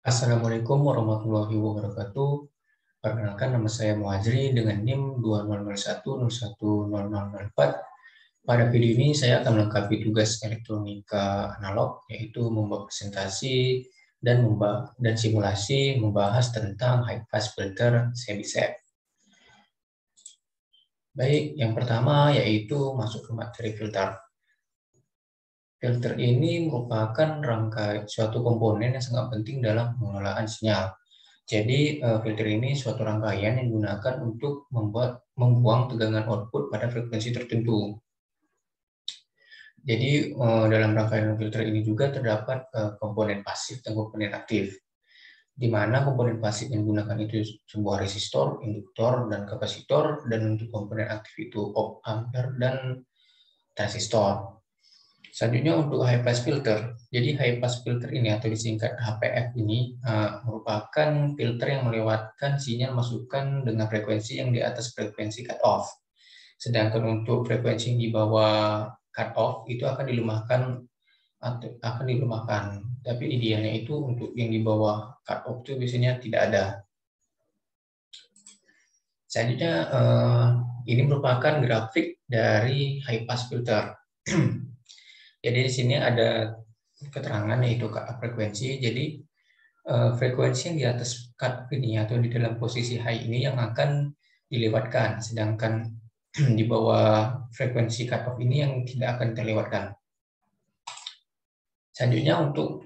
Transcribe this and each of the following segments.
Assalamualaikum warahmatullahi wabarakatuh. Perkenalkan, nama saya Muhajri dengan NIM 2001010004. Pada video ini saya akan melengkapi tugas elektronika analog, yaitu membuat presentasi dan simulasi membahas tentang high pass filter Chebyshev. Baik, yang pertama yaitu masuk ke materi filter. Filter ini merupakan suatu komponen yang sangat penting dalam pengelolaan sinyal. Jadi, filter ini suatu rangkaian yang digunakan untuk membuang tegangan output pada frekuensi tertentu. Jadi, dalam rangkaian filter ini juga terdapat komponen pasif dan komponen aktif, di mana komponen pasif yang digunakan itu sebuah resistor, induktor, dan kapasitor, dan untuk komponen aktif itu op ampere dan transistor. Selanjutnya untuk high pass filter. Jadi high pass filter ini atau disingkat HPF ini merupakan filter yang melewatkan sinyal masukan dengan frekuensi yang di atas frekuensi cut off. Sedangkan untuk frekuensi yang di bawah cut off itu akan dilemahkan. Tapi idealnya itu untuk yang di bawah cut off itu biasanya tidak ada. Selanjutnya ini merupakan grafik dari high pass filter. Jadi di sini ada keterangan yaitu frekuensi. Jadi frekuensi yang di atas cut ini atau di dalam posisi high ini yang akan dilewatkan, sedangkan di bawah frekuensi cut off ini yang tidak akan terlewatkan. Selanjutnya untuk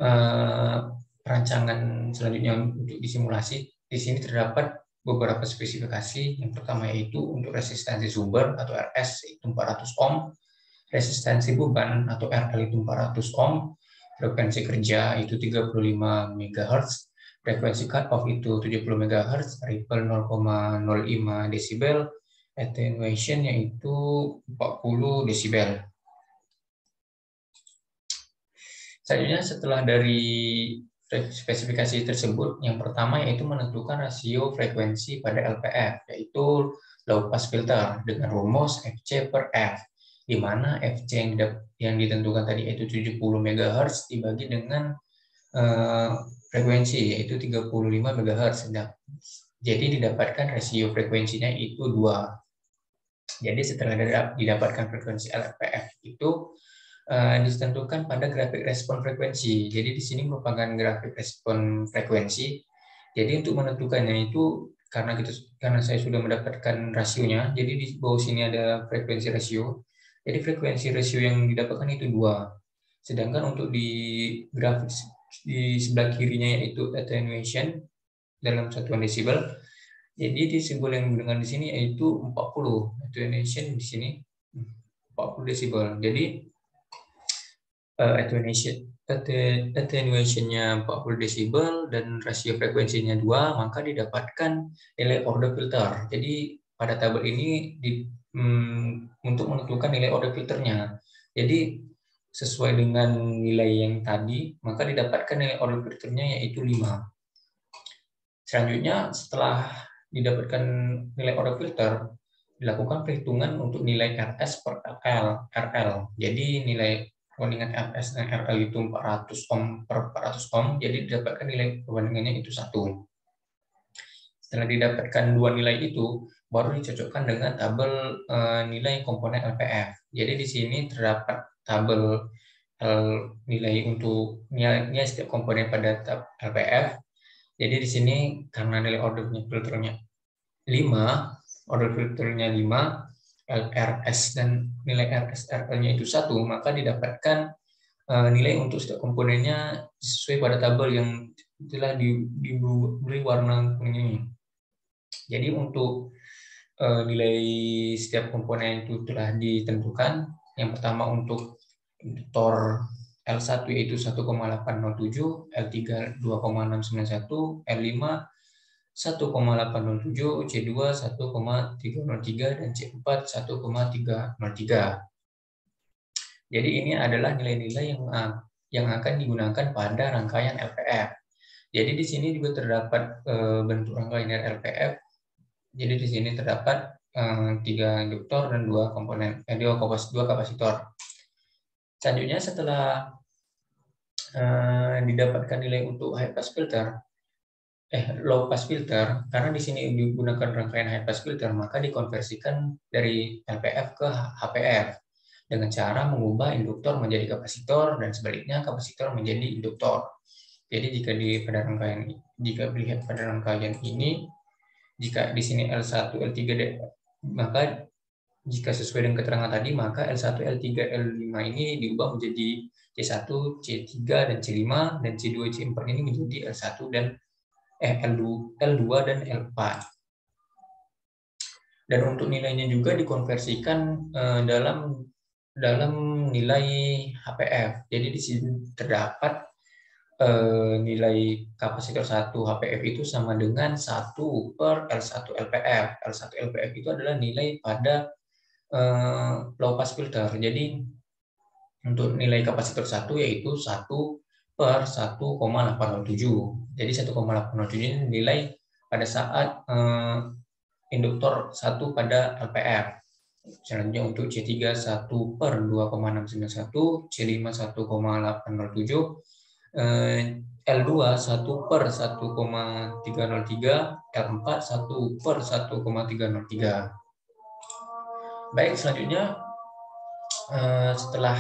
perancangan selanjutnya untuk disimulasi, di sini terdapat beberapa spesifikasi. Yang pertama yaitu untuk resistansi sumber atau RS itu 400 ohm, resistansi beban atau RL itu 400 ohm, frekuensi kerja itu 35 MHz, frekuensi cut off itu 70 MHz, ripple 0,05 desibel, attenuation yaitu 40 desibel. Selanjutnya setelah dari spesifikasi tersebut, yang pertama yaitu menentukan rasio frekuensi pada LPF, yaitu low pass filter dengan rumus FC per F, di mana FC yang ditentukan tadi yaitu 70 MHz dibagi dengan frekuensi yaitu 35 MHz. Jadi didapatkan rasio frekuensinya itu 2. Jadi setelah didapatkan frekuensi LPF itu ditentukan pada grafik respon frekuensi. Jadi di sini merupakan grafik respon frekuensi. Jadi untuk menentukannya itu karena saya sudah mendapatkan rasionya, jadi di bawah sini ada frekuensi rasio. Jadi frekuensi rasio yang didapatkan itu 2. Sedangkan untuk di grafik di sebelah kirinya yaitu attenuation dalam satuan desibel. Jadi di simbol yang digunakan di sini yaitu 40. Attenuation di sini 40 desibel. Jadi attenuation-nya 40 desibel dan rasio frekuensinya 2, maka didapatkan nilai order filter. Jadi pada tabel ini untuk menentukan nilai order filternya. Jadi sesuai dengan nilai yang tadi, maka didapatkan nilai order filternya yaitu 5. Selanjutnya setelah didapatkan nilai order filter, dilakukan perhitungan untuk nilai RS per RL. Jadi nilai perbandingan RS dan RL itu 400 ohm per 400 ohm, jadi didapatkan nilai perbandingannya itu 1. Setelah didapatkan 2 nilai itu, baru dicocokkan dengan tabel nilai komponen LPF. Jadi di sini terdapat tabel nilai untuk nilai setiap komponen pada tab LPF. Jadi di sini karena nilai order filternya 5, order filternya 5, RS dan nilai RS RL-nya itu 1, maka didapatkan nilai untuk setiap komponennya sesuai pada tabel yang telah diberi warna kuning ini. Jadi untuk nilai setiap komponen itu telah ditentukan. Yang pertama untuk induktor L1 yaitu 1,807, L3 2,691, L5 1,807, C2 1,303, dan C4 1,303. Jadi ini adalah nilai-nilai yang akan digunakan pada rangkaian LPF. Jadi di sini juga terdapat bentuk rangkaian LPF. Jadi di sini terdapat 3 induktor dan 2 kapasitor. Selanjutnya setelah didapatkan nilai untuk high pass filter, low pass filter, karena di sini digunakan rangkaian high pass filter, maka dikonversikan dari LPF ke HPF dengan cara mengubah induktor menjadi kapasitor dan sebaliknya kapasitor menjadi induktor. Jadi jika dilihat pada rangkaian ini, jika di sini L1, L3, maka jika sesuai dengan keterangan tadi, maka L1, L3, L5 ini diubah menjadi C1, C3, dan C5, dan C2, C4 ini menjadi L1 dan L2 dan L4. Dan untuk nilainya juga dikonversikan dalam nilai HPF. Jadi di sini terdapat nilai kapasitor 1 HPF itu sama dengan 1 per L1 LPF. L1 LPF itu adalah nilai pada low pass filter. Jadi untuk nilai kapasitor 1 yaitu 1 per 1,807. Jadi 1,807 ini nilai pada saat induktor 1 pada LPF. Selanjutnya untuk C3 1 per 2,691, C5 1,807, L2 1 per 1,303, L4 1 per 1,303. Baik, selanjutnya setelah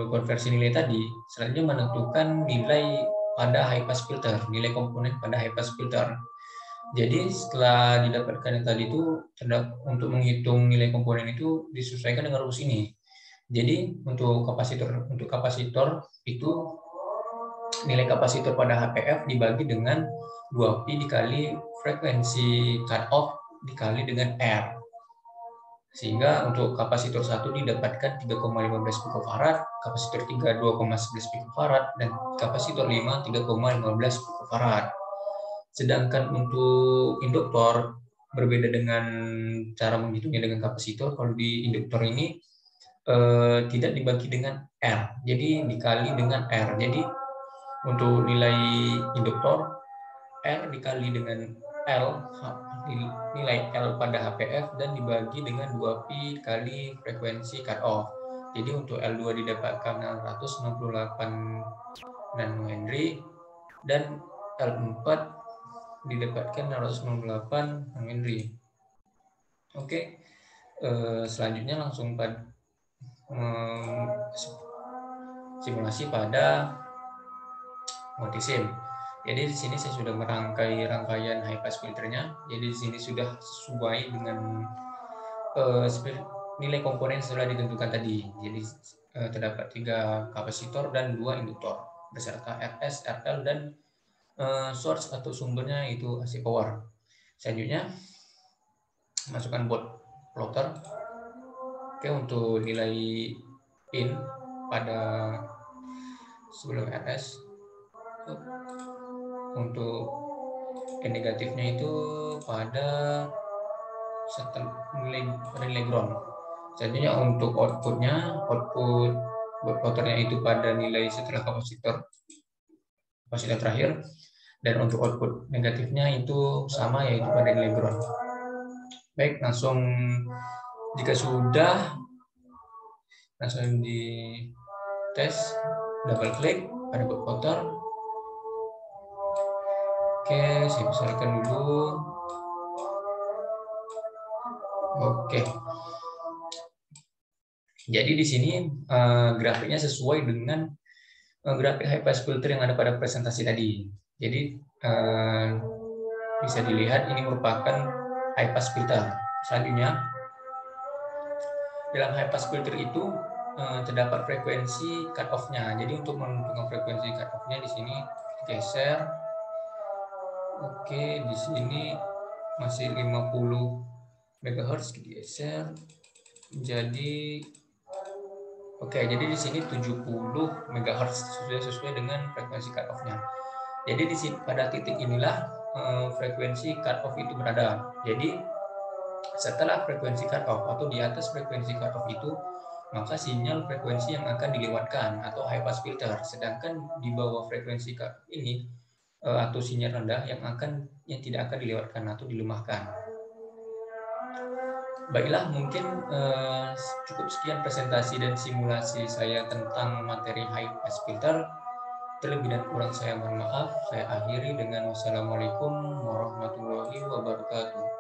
konversi nilai tadi, selanjutnya menentukan nilai pada high pass filter, nilai komponen pada high pass filter. Jadi setelah didapatkan yang tadi itu, untuk menghitung nilai komponen itu disesuaikan dengan rumus ini. Jadi untuk kapasitor itu nilai kapasitor pada HPF dibagi dengan 2pi dikali frekuensi cut off dikali dengan R. Sehingga untuk kapasitor 1 didapatkan 3,15 pikofarad, kapasitor 3 2,11 pikofarad, dan kapasitor 5 3,15 pikofarad. Sedangkan untuk induktor berbeda dengan cara menghitungnya dengan kapasitor. Kalau di induktor ini tidak dibagi dengan R, jadi dikali dengan R. Jadi untuk nilai induktor R dikali dengan L, nilai L pada HPF, dan dibagi dengan 2pi kali frekuensi cut off. Jadi untuk L2 didapatkan 668 nanohenry dan L4 didapatkan 668 nanohenry. Oke, selanjutnya langsung pada simulasi pada multisim. Jadi di sini saya sudah merangkai rangkaian high pass filternya. Jadi di sini sudah sesuai dengan nilai komponen sudah ditentukan tadi. Jadi terdapat 3 kapasitor dan 2 induktor beserta RS, RL, dan source atau sumbernya itu AC power. Selanjutnya masukkan board plotter. Oke, untuk nilai pin pada sebelum RS. Untuk N negatifnya itu pada nilai ground. Selanjutnya untuk output buat plotternya itu pada nilai setelah kapasitor terakhir, dan untuk output negatifnya itu sama, yaitu pada nilai ground. Baik, jika sudah langsung di tes, double klik pada buat plotter. Oke, saya besarkan dulu. Oke. Jadi di sini grafiknya sesuai dengan grafik high pass filter yang ada pada presentasi tadi. Jadi bisa dilihat ini merupakan high pass filter. Selanjutnya dalam high pass filter itu terdapat frekuensi cut off-nya. Jadi untuk menentukan frekuensi cut off-nya di sini geser. Oke, di sini masih 50 MHz digeser. Jadi jadi di sini 70 MHz sesuai dengan frekuensi cut off-nya. Jadi di sini pada titik inilah frekuensi cut off itu berada. Jadi setelah frekuensi cut off atau di atas frekuensi cut off itu, maka sinyal frekuensi yang akan dilewatkan atau high pass filter. Sedangkan di bawah frekuensi cut off ini atau sinyal rendah yang tidak akan dilewatkan atau dilemahkan. Baiklah, mungkin cukup sekian presentasi dan simulasi saya tentang materi high pass filter. Terlebih dan kurang saya mohon maaf. Saya akhiri dengan wassalamualaikum warahmatullahi wabarakatuh.